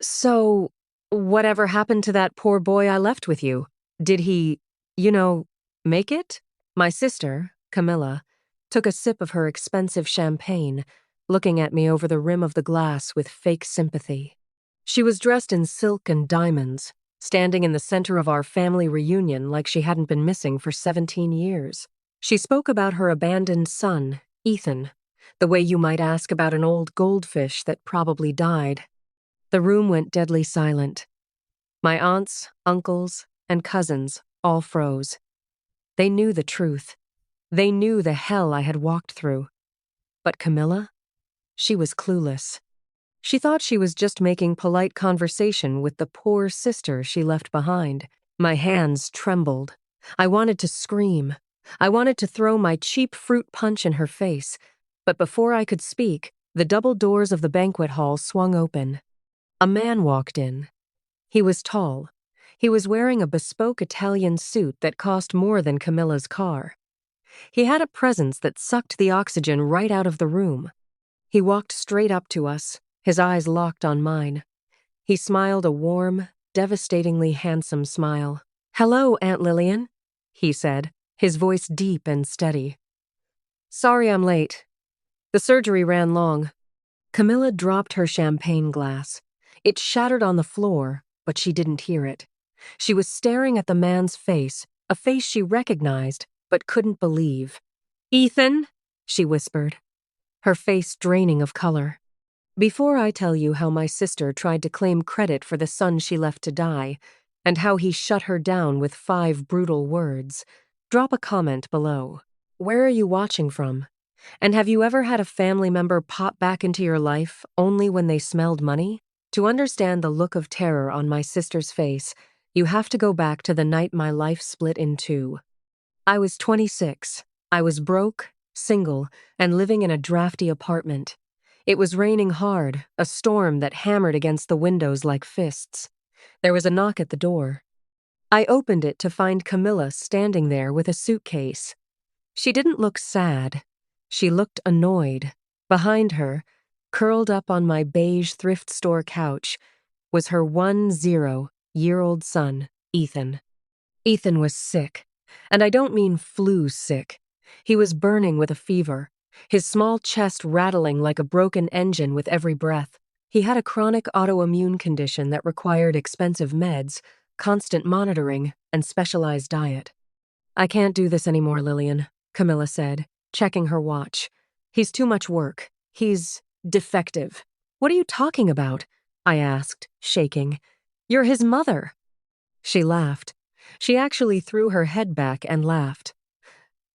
So, whatever happened to that poor boy I left with you? Did he, you know, make it? My sister, Camilla, took a sip of her expensive champagne, looking at me over the rim of the glass with fake sympathy. She was dressed in silk and diamonds, standing in the center of our family reunion like she hadn't been missing for 17 years. She spoke about her abandoned son, Ethan, the way you might ask about an old goldfish that probably died. The room went deadly silent. My aunts, uncles, and cousins all froze. They knew the truth. They knew the hell I had walked through. But Camilla? She was clueless. She thought she was just making polite conversation with the poor sister she left behind. My hands trembled. I wanted to scream. I wanted to throw my cheap fruit punch in her face. But before I could speak, the double doors of the banquet hall swung open. A man walked in. He was tall. He was wearing a bespoke Italian suit that cost more than Camilla's car. He had a presence that sucked the oxygen right out of the room. He walked straight up to us, his eyes locked on mine. He smiled a warm, devastatingly handsome smile. "Hello, Aunt Lillian," he said, his voice deep and steady. "Sorry I'm late. The surgery ran long." Camilla dropped her champagne glass. It shattered on the floor, but she didn't hear it. She was staring at the man's face, a face she recognized but couldn't believe. "Ethan," she whispered, her face draining of color. Before I tell you how my sister tried to claim credit for the son she left to die, and how he shut her down with 5 brutal words, drop a comment below. Where are you watching from? And have you ever had a family member pop back into your life only when they smelled money? To understand the look of terror on my sister's face, you have to go back to the night my life split in two. I was 26. I was broke, single, and living in a drafty apartment. It was raining hard, a storm that hammered against the windows like fists. There was a knock at the door. I opened it to find Camilla standing there with a suitcase. She didn't look sad. She looked annoyed. Behind her, curled up on my beige thrift store couch, was her 10-year-old son, Ethan. Ethan was sick, and I don't mean flu sick. He was burning with a fever, his small chest rattling like a broken engine with every breath. He had a chronic autoimmune condition that required expensive meds, constant monitoring, and specialized diet. "I can't do this anymore, Lillian," Camilla said, checking her watch. "He's too much work. He's defective." "What are you talking about?" I asked, shaking. "You're his mother." She laughed. She actually threw her head back and laughed.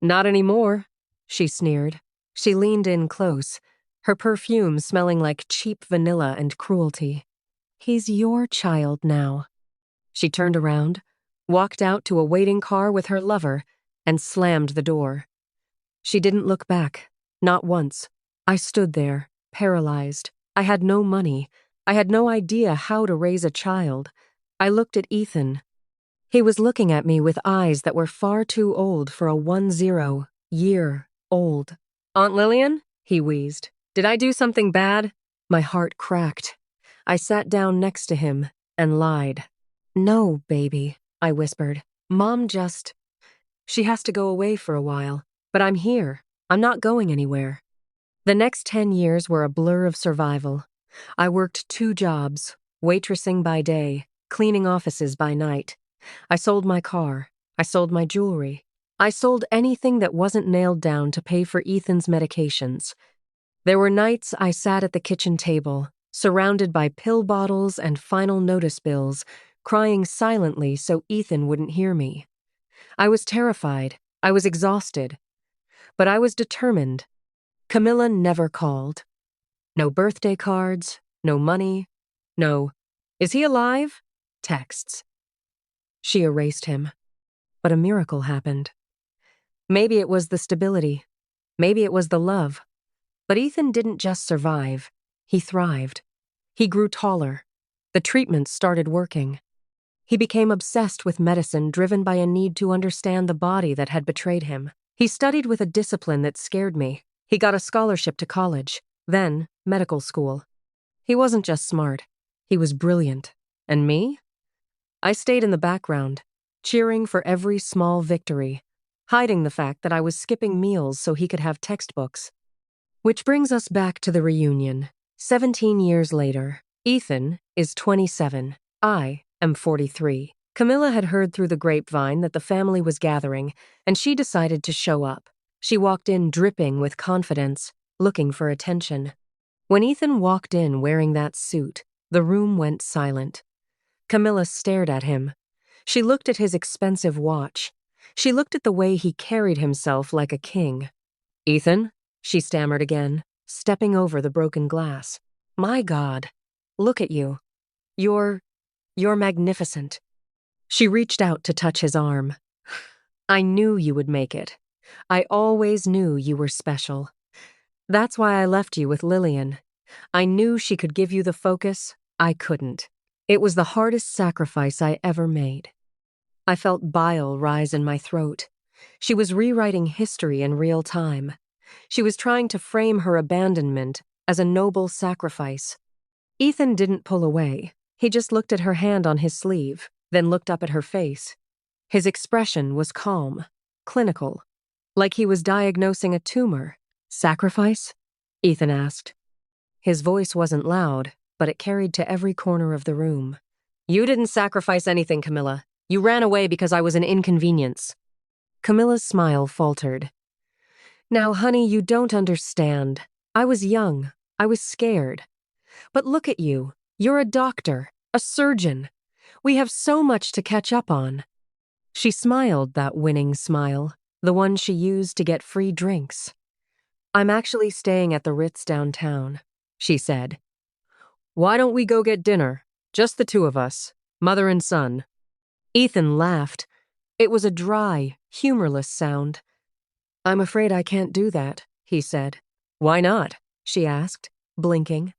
"Not anymore," she sneered. She leaned in close, her perfume smelling like cheap vanilla and cruelty. "He's your child now." She turned around, walked out to a waiting car with her lover, and slammed the door. She didn't look back, not once. I stood there, paralyzed. I had no money. I had no idea how to raise a child. I looked at Ethan. He was looking at me with eyes that were far too old for a 10-year-old. "Aunt Lillian?" he wheezed. "Did I do something bad?" My heart cracked. I sat down next to him and lied. "No, baby," I whispered. "Mom she has to go away for a while, but I'm here. I'm not going anywhere." The next 10 years were a blur of survival. I worked 2 jobs, waitressing by day, cleaning offices by night. I sold my car. I sold my jewelry. I sold anything that wasn't nailed down to pay for Ethan's medications. There were nights I sat at the kitchen table, surrounded by pill bottles and final notice bills, crying silently so Ethan wouldn't hear me. I was terrified. I was exhausted. But I was determined. Camilla never called. No birthday cards, no money, no, "Is he alive?" texts. She erased him. But a miracle happened. Maybe it was the stability. Maybe it was the love. But Ethan didn't just survive. He thrived. He grew taller. The treatments started working. He became obsessed with medicine, driven by a need to understand the body that had betrayed him. He studied with a discipline that scared me. He got a scholarship to college, then medical school. He wasn't just smart. He was brilliant. And me? I stayed in the background, cheering for every small victory, hiding the fact that I was skipping meals so he could have textbooks. Which brings us back to the reunion. 17 years later, Ethan is 27. I am 43. Camilla had heard through the grapevine that the family was gathering, and she decided to show up. She walked in dripping with confidence, looking for attention. When Ethan walked in wearing that suit, the room went silent. Camilla stared at him. She looked at his expensive watch. She looked at the way he carried himself like a king. "Ethan?" she stammered again, stepping over the broken glass. "My God, look at you. You're magnificent." She reached out to touch his arm. "I knew you would make it. I always knew you were special. That's why I left you with Lillian. I knew she could give you the focus I couldn't. It was the hardest sacrifice I ever made." I felt bile rise in my throat. She was rewriting history in real time. She was trying to frame her abandonment as a noble sacrifice. Ethan didn't pull away. He just looked at her hand on his sleeve, then looked up at her face. His expression was calm, clinical, like he was diagnosing a tumor. "Sacrifice?" Ethan asked. His voice wasn't loud, but it carried to every corner of the room. "You didn't sacrifice anything, Camilla. You ran away because I was an inconvenience." Camilla's smile faltered. "Now, honey, you don't understand. I was young. I was scared. But look at you. You're a doctor, a surgeon. We have so much to catch up on." She smiled that winning smile, the one she used to get free drinks. "I'm actually staying at the Ritz downtown," she said. "Why don't we go get dinner? Just the two of us, mother and son." Ethan laughed. It was a dry, humorless sound. "I'm afraid I can't do that," he said. "Why not?" she asked, blinking.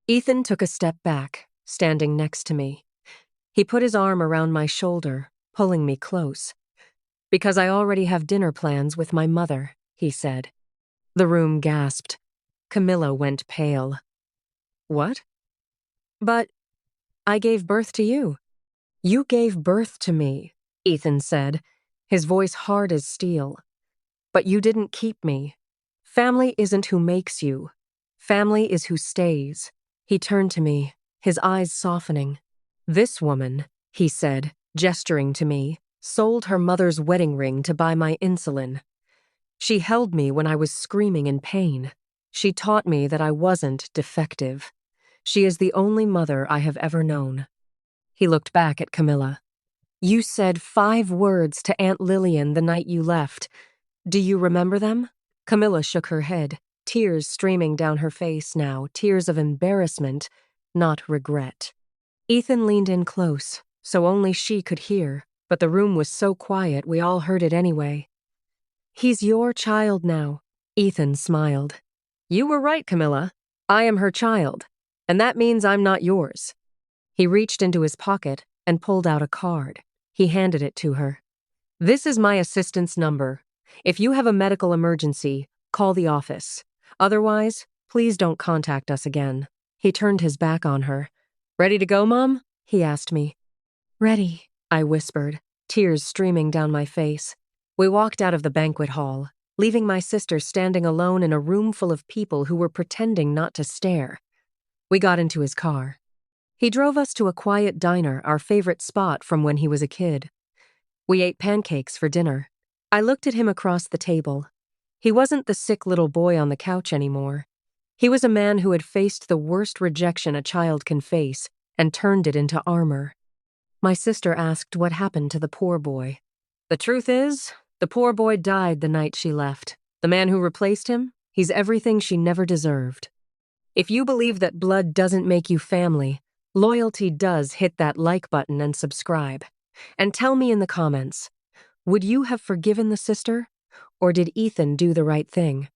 Ethan took a step back, standing next to me. He put his arm around my shoulder, pulling me close. "Because I already have dinner plans with my mother," he said. The room gasped. Camilla went pale. "What?" "But I gave birth to you." "You gave birth to me," Ethan said, his voice hard as steel. "But you didn't keep me. Family isn't who makes you. Family is who stays." He turned to me, his eyes softening. "This woman," he said, gesturing to me, "sold her mother's wedding ring to buy my insulin. She held me when I was screaming in pain. She taught me that I wasn't defective. She is the only mother I have ever known." He looked back at Camilla. "You said 5 words to Aunt Lillian the night you left. Do you remember them?" Camilla shook her head, tears streaming down her face now, tears of embarrassment, not regret. Ethan leaned in close, so only she could hear, but the room was so quiet we all heard it anyway. "He's your child now," Ethan smiled. "You were right, Camilla. I am her child, and that means I'm not yours." He reached into his pocket and pulled out a card. He handed it to her. "This is my assistant's number. If you have a medical emergency, call the office. Otherwise, please don't contact us again." He turned his back on her. "Ready to go, Mom?" he asked me. "Ready," I whispered, tears streaming down my face. We walked out of the banquet hall, leaving my sister standing alone in a room full of people who were pretending not to stare. We got into his car. He drove us to a quiet diner, our favorite spot from when he was a kid. We ate pancakes for dinner. I looked at him across the table. He wasn't the sick little boy on the couch anymore. He was a man who had faced the worst rejection a child can face and turned it into armor. My sister asked what happened to the poor boy. "The truth is, the poor boy died the night she left. The man who replaced him, he's everything she never deserved." If you believe that blood doesn't make you family, loyalty does. Hit that like button and subscribe. And tell me in the comments, would you have forgiven the sister? Or did Ethan do the right thing?